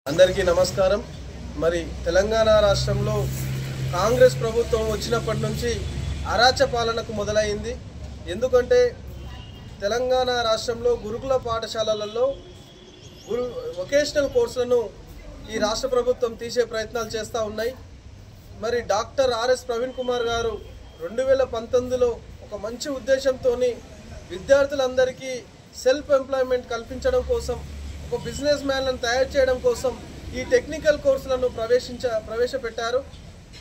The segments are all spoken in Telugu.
అందరికీ నమస్కారం। మరి తెలంగాణ రాష్ట్రంలో కాంగ్రెస్ ప్రభుత్వం వచ్చినప్పటి నుంచి అరాచక పాలనకు మొదలైంది। ఎందుకంటే తెలంగాణ రాష్ట్రంలో గురుకుల పాఠశాలలలో వొకేషనల్ కోర్సులను ఈ రాష్ట్ర ప్రభుత్వం తీసే ప్రయత్నాలు చేస్తూ ఉన్నాయి। మరి డాక్టర్ ఆర్ఎస్ ప్రవీణ్ కుమార్ గారు 2019లో ఒక మంచి ఉద్దేశంతో విద్యార్థులందరికీ సెల్ఫ్ ఎంప్లాయ్మెంట్ కల్పించడం కోసం, ఒక బిజినెస్ మ్యాన్లను తయారు చేయడం కోసం ఈ టెక్నికల్ కోర్సులను ప్రవేశపెట్టారు।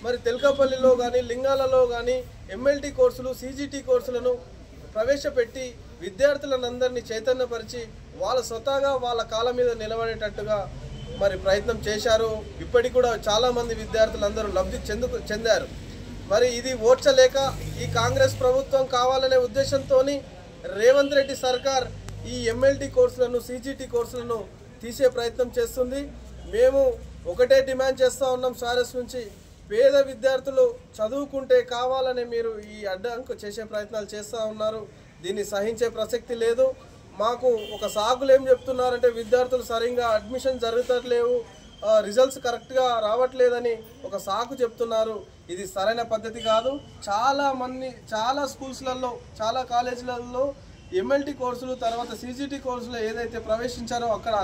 మరి తెల్కపల్లిలో కానీ లింగాలలో కానీ ఎంఎల్టీ కోర్సులు, సిజిటి కోర్సులను ప్రవేశపెట్టి విద్యార్థులందరినీ చైతన్యపరిచి వాళ్ళ స్వతహాగా వాళ్ళ కాళ్ళ మీద నిలబడేటట్టుగా మరి ప్రయత్నం చేశారు। ఇప్పటికి కూడా చాలామంది విద్యార్థులందరూ లబ్ధి చెందారు। మరి ఇది ఓర్చలేక ఈ కాంగ్రెస్ ప్రభుత్వం కావాలనే ఉద్దేశంతో రేవంత్ రెడ్డి సర్కార్ ఈ ఎంఎల్టీ కోర్సులను, సిజిటి కోర్సులను తీసే ప్రయత్నం చేస్తుంది। మేము ఒకటే డిమాండ్ చేస్తూ ఉన్నాం సారస్ నుంచి, పేద విద్యార్థులు చదువుకుంటే కావాలని మీరు ఈ అడ్డంకు చేసే ప్రయత్నాలు చేస్తూ ఉన్నారు। దీన్ని సహించే ప్రసక్తి లేదు। మాకు ఒక సాకులు ఏం చెప్తున్నారంటే విద్యార్థులు సరిగ్గా అడ్మిషన్ జరుగుతలేవు, రిజల్ట్స్ కరెక్ట్గా రావట్లేదని ఒక సాకు చెప్తున్నారు। ఇది సరైన పద్ధతి కాదు। చాలా స్కూల్స్లలో, చాలా కాలేజీలలో ఎంఎల్టీ కోర్సులు తర్వాత సిజిటి కోర్సులు ఏదైతే ప్రవేశించారో అక్కడ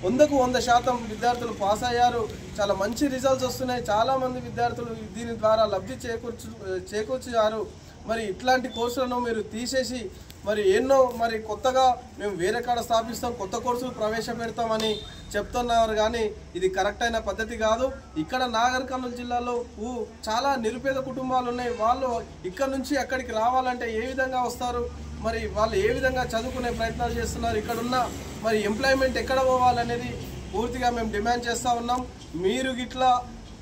100కు 100% విద్యార్థులు పాస్ అయ్యారు। చాలా మంచి రిజల్ట్స్ వస్తున్నాయి। చాలామంది విద్యార్థులు దీని ద్వారా లబ్ధి చేకూర్చారు। మరి ఇట్లాంటి కోర్సులను మీరు తీసేసి మరి ఎన్నో మరి కొత్తగా మేము వేరే కాడ స్థాపిస్తాం, కొత్త కోర్సులు ప్రవేశపెడతామని చెప్తున్నారు, కానీ ఇది కరెక్ట్ అయిన పద్ధతి కాదు। ఇక్కడ నాగర్ కర్నూలు జిల్లాలో చాలా నిరుపేద కుటుంబాలు ఉన్నాయి। వాళ్ళు ఇక్కడ నుంచి అక్కడికి రావాలంటే ఏ విధంగా వస్తారు? మరి వాళ్ళు ఏ విధంగా చదువుకునే ప్రయత్నాలు చేస్తున్నారు? ఇక్కడున్న మరి ఎంప్లాయ్మెంట్ ఎక్కడ పోవాలనేది పూర్తిగా మేము డిమాండ్ చేస్తూ ఉన్నాం। మీరు గిట్లా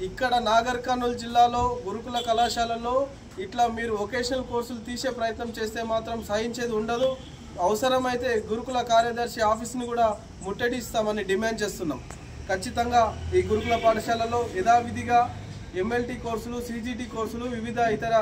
ఇక్కడ నాగర్ కర్నూలు జిల్లాలో గురుకుల కళాశాలలో ఇట్లా మీరు వొకేషనల్ కోర్సులు తీసే ప్రయత్నం చేస్తే మాత్రం సహించేది ఉండదు। అవసరమైతే గురుకుల కార్యదర్శి ఆఫీస్ని కూడా ముట్టడిస్తామని డిమాండ్ చేస్తున్నాం। ఖచ్చితంగా ఈ గురుకుల పాఠశాలలో యథావిధిగా ఎంఎల్టీ కోర్సులు, సిజిటి కోర్సులు, వివిధ ఇతర